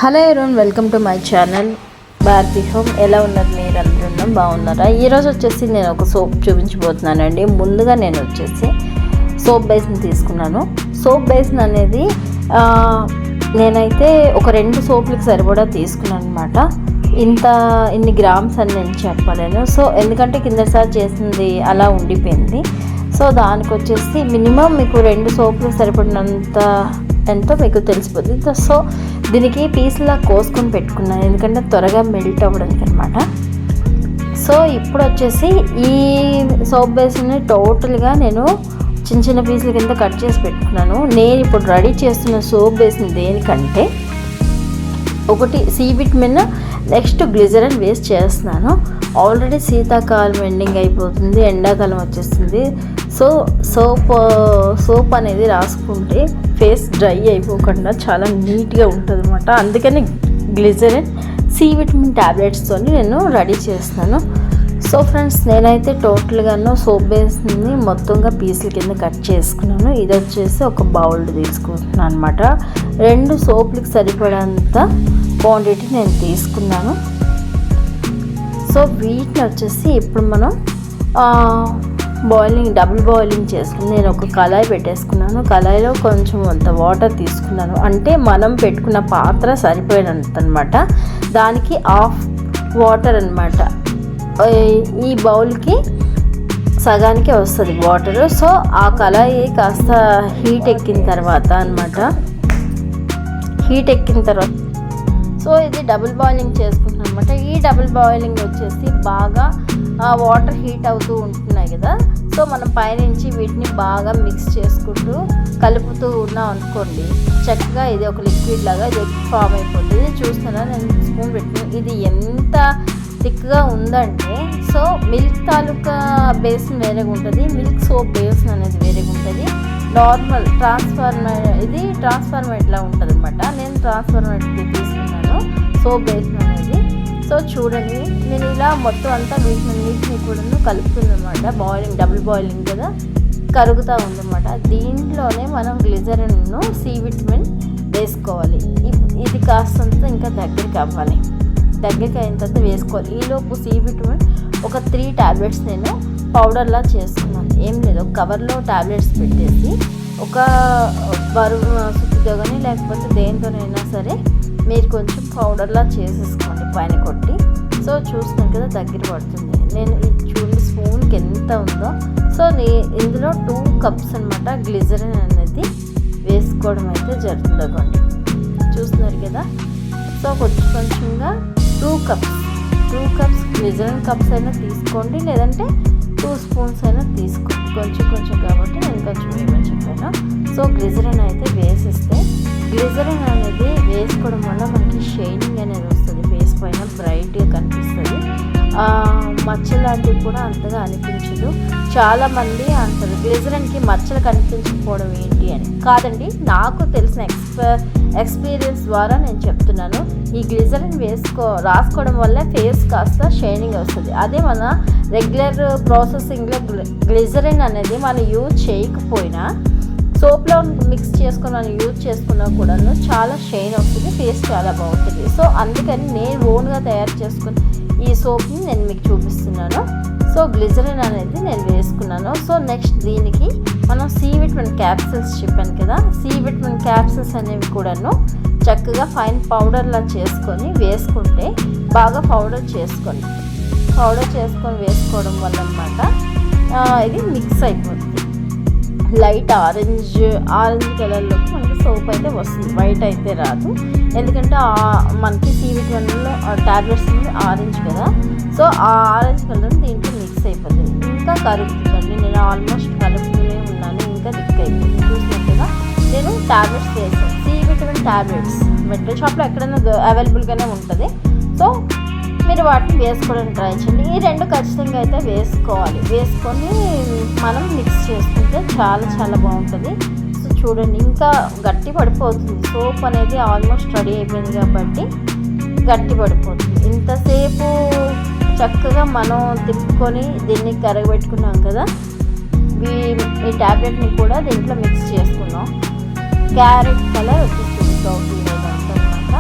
Hello everyone, welcome to my channel Bharathi home. ఎలా ఉన్నారు మీరు? అందరూ బాగున్నారా? ఈరోజు వచ్చేసి నేను ఒక సోప్ చూపించబోతున్నానండి. ముందుగా నేను వచ్చేసి సోప్ బేస్ని తీసుకున్నాను. సోప్ బేస్ని అనేది నేనైతే ఒక 2 సోపులకు సరిపడా తీసుకున్నాను అనమాట. ఇన్ని గ్రామ్స్ అని నేను చెప్పలేను. సో ఎందుకంటే కిందసారి చేసింది అలా ఉండిపోయింది. సో దానికి వచ్చేసి మినిమం మీకు 2 సోపులకు సరిపడినంత ఎంతో మీకు తెలిసిపోతుంది. సో దీనికి పీస్లా కోసుకొని పెట్టుకున్నాను, ఎందుకంటే త్వరగా మెల్ట్ అవ్వడానికి అనమాట. సో ఇప్పుడు వచ్చేసి ఈ సోప్ బేస్ని టోటల్గా నేను చిన్న చిన్న పీసుల కింద కట్ చేసి పెట్టుకున్నాను. నేను ఇప్పుడు రెడీ చేస్తున్న సోప్ బేస్ని దేనికంటే, ఒకటి C vitamin, next glycerin waste చేస్తున్నాను. ఆల్రెడీ శీతాకాలం ఎండింగ్ అయిపోతుంది, ఎండాకాలం వచ్చేస్తుంది. సో సోప్ అనేది రాసుకుంటే ఫేస్ డ్రై అయిపోకుండా చాలా నీట్గా ఉంటుంది అనమాట. అందుకని గ్లిజరిన్, సి విటమిన్ ట్యాబ్లెట్స్తో నేను రెడీ చేస్తున్నాను. సో ఫ్రెండ్స్, నేనైతే టోటల్గాను సోప్ బేస్ని మొత్తంగా పీసుల కింద కట్ చేసుకున్నాను. ఇది వచ్చేసి ఒక బౌల్ తీసుకుంటున్నాను అనమాట. 2 సోపులకు సరిపడంత క్వాంటిటీ నేను తీసుకున్నాను. సో వీటిని వచ్చేసి ఇప్పుడు మనం డబుల్ బాయిలింగ్ చేసుకుని నేను ఒక కళాయి పెట్టేసుకున్నాను. కళాయిలో కొంచెం అంత వాటర్ తీసుకున్నాను, అంటే మనం పెట్టుకున్న పాత్ర సరిపోయినంత అనమాట. దానికి హాఫ్ వాటర్ అనమాట. ఈ బౌల్కి సగానికి వస్తుంది వాటర్. సో ఆ కళాయి కాస్త హీట్ ఎక్కిన తర్వాత సో ఇది డబుల్ బాయిలింగ్ చేసుకుంటున్నాను అనమాట. ఈ డబుల్ బాయిలింగ్ వచ్చేసి బాగా వాటర్ హీట్ అవుతూ ఉంటున్నాయి కదా. సో మనం పైనుంచి వీటిని బాగా మిక్స్ చేసుకుంటూ కలుపుతూ ఉన్నాం అనుకోండి, చక్కగా ఇది ఒక లిక్విడ్ లాగా ఇది ఫామ్ అయిపోతుంది. చూస్తున్నారా, నేను స్పూన్ పెట్టిన ఇది ఎంత థిక్గా ఉందంటే, సో మిల్క్ తాలూకా బేస్ వేరేగా ఉంటుంది, మిల్క్ సోప్ బేస్ అనేది వేరేగా ఉంటుంది. నార్మల్ ట్రాన్స్ఫార్మేట్లా ఉంటుంది అనమాట. నేను ట్రాన్స్ఫార్మేట్కి తీసుకున్నాను సోప్ బేస్ అనేది. సో చూడండి, నేను ఇలా మొత్తం అంతా వీటిని కూడా కలుపుతుంది అనమాట. డబుల్ బాయిలింగ్ కదా, కరుగుతూ ఉందన్నమాట. దీంట్లోనే మనం గ్లిజరిన్ను, సి విటమిన్ వేసుకోవాలి. ఇది కాస్తంత ఇంకా దగ్గరికి అవ్వాలి. దగ్గరికి అయిన తర్వాత వేసుకోవాలి. ఈలోపు సి విటమిన్ ఒక 3 ట్యాబ్లెట్స్ నేను పౌడర్లా చేసుకున్నాను. ఏం లేదు, ఒక కవర్లో ట్యాబ్లెట్స్ పెట్టేసి ఒక బరువు సుత్తితో కానీ లేకపోతే దేనితోనైనా సరే మీరు కొంచెం పౌడర్లా చేసేసుకోండి పైన కొట్టి. సో చూస్తున్నాను కదా, దగ్గర పడుతుంది. నేను ఇది చూడండి స్పూన్కి ఎంత ఉందో. సో ఇందులో 2 కప్స్ అనమాట గ్లిజరిన్ అనేది వేసుకోవడం అయితే జరుగుతుంది. అవ్వండి, చూస్తున్నారు కదా. సో కొంచెంగా 2 కప్స్ గ్లిజరిన్ కప్స్ అయినా తీసుకోండి, లేదంటే 2 స్పూన్స్ అయినా తీసుకోండి. కొంచెం కాబట్టి నేను కొంచెం వేయమని చెప్పాను. సో గ్లిజరిన్ అయితే వేసిస్తే, గ్లిజరిన్ అనేది వేసుకోవడం వల్ల మనకి షైనింగ్ అనేది వస్తుంది, ఫేస్ పైన బ్రైట్గా కనిపిస్తుంది. మచ్చలు లాంటివి కూడా అంతగా అనిపించదు. చాలామంది అంటారు గ్లిజరిన్కి మచ్చలు కనిపించకపోవడం ఏంటి అని. కాదండి, నాకు తెలిసిన ఎక్స్పీరియన్స్ ద్వారా నేను చెప్తున్నాను. ఈ గ్లిజరిన్ రాసుకోవడం వల్ల ఫేస్ కాస్త షైనింగ్ వస్తుంది. అదే మన రెగ్యులర్ ప్రాసెసింగ్లో గ్లిజరిన్ అనేది మనం యూజ్ చేయకపోయినా సోప్లో మిక్స్ చేసుకొని మనం యూజ్ చేసుకున్నా కూడా చాలా షైన్ వస్తుంది, ఫేస్ చాలా బాగుంటుంది. సో అందుకని నేను ఓన్గా తయారు చేసుకుని ఈ సోప్ని నేను మీకు చూపిస్తున్నాను. సో గ్లిజరిన్ అనేది నేను వేసుకున్నాను. సో నెక్స్ట్ దీనికి మనం సి విటమిన్ క్యాప్సిల్స్ చెప్పాను కదా, సి విటమిన్ క్యాప్సిల్స్ అనేవి కూడాను చక్కగా ఫైన్ పౌడర్లా చేసుకొని వేసుకుంటే, బాగా పౌడర్ చేసుకొని వేసుకోవడం వల్ల అనమాట ఇది మిక్స్ అయిపోతుంది. లైట్ ఆరెంజ్ కలర్లోకి మనకి సోప్ అయితే వస్తుంది, వైట్ అయితే రాదు. ఎందుకంటే మనకి సి విటమిన్లో ట్యాబ్లెట్స్ ఆరెంజ్ కదా. సో ఆ ఆరెంజ్ కలర్ దీంట్లో మిక్స్ అయిపోతుంది, ఇంకా కరుగుతుందండి. నేను ఆల్మోస్ట్ కలుపుతూనే ఉన్నాను, ఇంకా థిక్ అయిపోతుంది. చూసినట్టుగా నేను ట్యాబ్లెట్స్ వేసాను, సి విటమిన్ ట్యాబ్లెట్స్ మెడికల్ షాప్లో ఎక్కడైనా అవైలబుల్గానే ఉంటుంది. సో మీరు వాటిని వేసుకోవడానికి ట్రై చేయండి. ఈ 2 ఖచ్చితంగా అయితే వేసుకోవాలి. వేసుకొని మనం మిక్స్ చేసుకుంటే చాలా బాగుంటుంది. సో చూడండి, ఇంకా గట్టి పడిపోతుంది. సోప్ అనేది ఆల్మోస్ట్ రెడీ అయిపోయింది కాబట్టి గట్టి పడిపోతుంది. ఇంతసేపు చక్కగా మనం తిప్పుకొని దీన్ని కరగబెట్టుకున్నాం కదా, ఈ ట్యాబ్లెట్ని కూడా దీంట్లో మిక్స్ చేసుకున్నాం. క్యారెట్ కలర్ వచ్చేస్తుంది, కాఫీ లేదంతా అనమాట.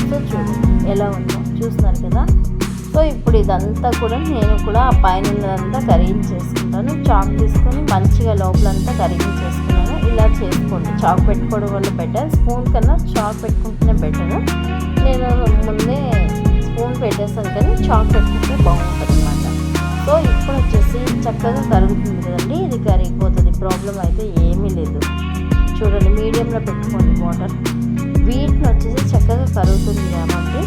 సో చూస్తున్నారు కదా. సో ఇప్పుడు ఇదంతా కూడా నేను కూడా ఆ పైన ఉన్నదంతా కరిగించేసుకుంటాను. చాక్ తీసుకొని మంచిగా లోపలంతా కరిగించేసుకున్నాను. ఇలా చేసుకోండి, చాక్ పెట్టుకోవడం వల్ల బెటర్, స్పూన్ కన్నా చాక్ పెట్టుకుంటేనే బెటర్. నేను ముందే స్పూన్ పెట్టేస్తాను కానీ చాక్ పెట్టుకుంటే బాగుంటుంది అన్నమాట. సో ఇప్పుడు వచ్చేసి చక్కగా కరుగుతుంది కదండి, ఇది కరిగిపోతుంది, ప్రాబ్లం అయితే ఏమీ లేదు. చూడండి మీడియంలో పెట్టుకోండి వాటర్. వీటిని వచ్చేసి చక్కగా కరుగుతుంది కాబట్టి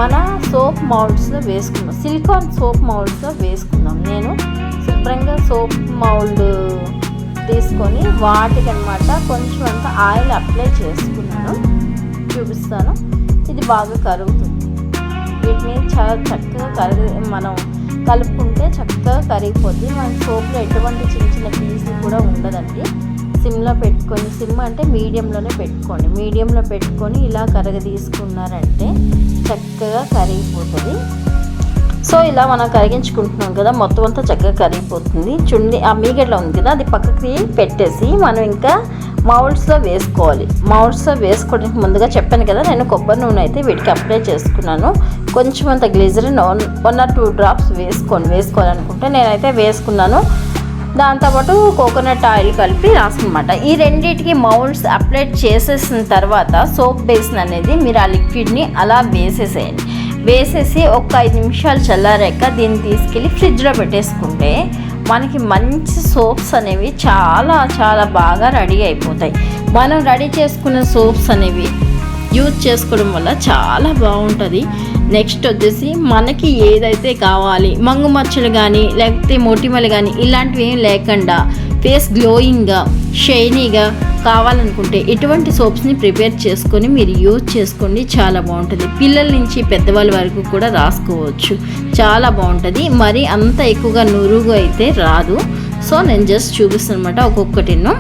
మన సోప్ మౌల్డ్స్లో వేసుకుందాం, సిలికాన్ సోప్ మౌల్డ్స్లో వేసుకుందాం. నేను శుభ్రంగా సోప్ మౌల్డ్ తీసుకొని వాటికనమాట కొంచెం అంత ఆయిల్ అప్లై చేసుకున్నాను, చూపిస్తాను. ఇది బాగా కరుగుతుంది. వీటిని చాలా చక్కగా మనం కలుపుకుంటే చక్కగా కరిగిపోద్ది. మన సోప్లో ఎటువంటి చిన్న చిన్న పీసులు కూడా ఉండదండి. సిమ్లో పెట్టుకొని, సిమ్ అంటే మీడియంలోనే పెట్టుకోండి, మీడియంలో పెట్టుకొని ఇలా తీసుకున్నారంటే చక్కగా కరిగిపోతుంది. సో ఇలా మనం కరిగించుకుంటున్నాం కదా, మొత్తం అంతా చక్కగా కరిగిపోతుంది. చూడండి ఆ మీగడలో ఉంది కదా, అది పక్కకి పెట్టేసి మనం ఇంకా మౌల్డ్స్లో వేసుకోవాలి. మౌల్డ్స్లో వేసుకోవడానికి ముందుగా చెప్పాను కదా, నేను కొబ్బరి నూనె అయితే వీటికి అప్లై చేసుకున్నాను. కొంచెం అంత గ్లిజరిన్ 1 or 2 drops వేసుకోవాలనుకుంటే నేనైతే వేసుకున్నాను. దాంతోపాటు కోకోనట్ ఆయిల్ కలిపి రాసుకున్నమాట. ఈ రెండింటికి మౌల్డ్స్ అప్లై చేసేసిన తర్వాత సోప్ బేసిన్ అనేది మీరు ఆ లిక్విడ్ని అలా వేసేసేయండి. వేసేసి ఒక 5 నిమిషాలు చల్లారాక దీన్ని తీసుకెళ్ళి ఫ్రిడ్జ్లో పెట్టేసుకుంటే మనకి మంచి సోప్స్ అనేవి చాలా చాలా బాగా రెడీ అయిపోతాయి. మనం రెడీ చేసుకున్న సోప్స్ అనేవి యూజ్ చేసుకోవడం వల్ల చాలా బాగుంటుంది. నెక్స్ట్ వచ్చేసి మనకి ఏదైతే కావాలి, మంగు మచ్చలు కానీ లేకపోతే మొటిమలు కానీ ఇలాంటివి ఏం లేకుండా ఫేస్ గ్లోయింగ్గా షైనీగా కావాలనుకుంటే ఇటువంటి సోప్స్ని ప్రిపేర్ చేసుకొని మీరు యూజ్ చేసుకోండి, చాలా బాగుంటుంది. పిల్లల నుంచి పెద్దవాళ్ళ వరకు కూడా రాసుకోవచ్చు, చాలా బాగుంటుంది. మరి అంత ఎక్కువగా నురుగు అయితే రాదు. సో నేను జస్ట్ చూపిస్తాను అనమాట ఒక్కొక్కటిను.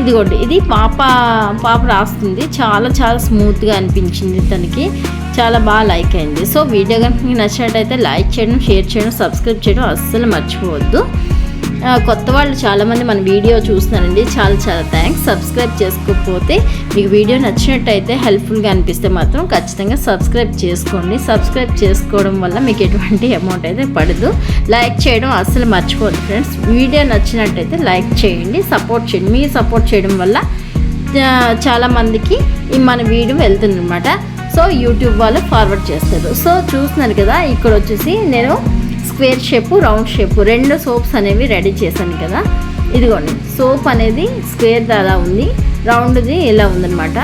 ఇదిగోండి, ఇది పాప రాస్తుంది, చాలా చాలా స్మూత్గా అనిపించింది, తనకి చాలా బాగా లైక్ అయింది. సో వీడియో కనుక మీకు నచ్చినట్టయితే లైక్ చేయడం, షేర్ చేయడం, సబ్స్క్రైబ్ చేయడం అస్సలు మర్చిపోవద్దు. కొత్త వాళ్ళు చాలామంది మన వీడియో చూస్తున్నారండి, చాలా చాలా థ్యాంక్స్. సబ్స్క్రైబ్ చేసుకోకపోతే మీకు వీడియో నచ్చినట్టయితే హెల్ప్ఫుల్గా అనిపిస్తే మాత్రం ఖచ్చితంగా సబ్స్క్రైబ్ చేసుకోండి. సబ్స్క్రైబ్ చేసుకోవడం వల్ల మీకు ఎటువంటి అమౌంట్ అయితే పడదు. లైక్ చేయడం అస్సలు మర్చిపోవద్దు ఫ్రెండ్స్. వీడియో నచ్చినట్టయితే లైక్ చేయండి, సపోర్ట్ చేయండి. మీరు సపోర్ట్ చేయడం వల్ల చాలామందికి మన వీడియో వెళ్తుంది అనమాట. సో యూట్యూబ్ వాళ్ళు ఫార్వర్డ్ చేస్తారు. సో చూస్తున్నారు కదా, ఇక్కడ వచ్చేసి నేను square shape, round shape 2 soaps అనేవి రెడీ చేశాను కదా. ఇదిగోండి సోప్ అనేది స్క్వేర్ అలా ఉంది, రౌండ్ది ఇలా ఉందన్నమాట.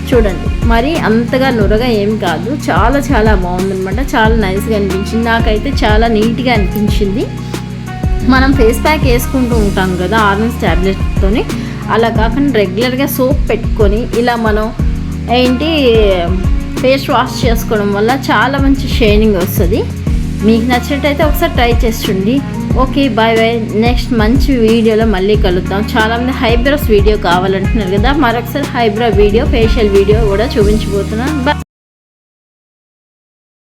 చూడండి మరి అంతగా నురగా ఏం కాదు, చాలా చాలా బాగుందన్నమాట, చాలా నైస్గా అనిపించింది. నాకైతే చాలా నీట్గా అనిపించింది. మనం ఫేస్ ప్యాక్ వేసుకుంటూ ఉంటాం కదా ఆరెంజ్ ట్యాబ్లెట్తోని, అలా కాకుండా రెగ్యులర్గా సోప్ పెట్టుకొని ఇలా మనం ఫేస్ వాష్ చేసుకోవడం వల్ల చాలా మంచి షైనింగ్ వస్తుంది. మీకు నచ్చినట్టయితే ఒకసారి ట్రై చేసి చూడండి. Okay, bye bye. నెక్స్ట్ మంచి వీడియోలో మళ్ళీ కలుద్దాం. చాలామంది హైబ్రోస్ వీడియో కావాలంటున్నారు కదా, మరొకసారి హైబ్రో వీడియో, ఫేషియల్ వీడియో కూడా చూపించబోతున్నాను.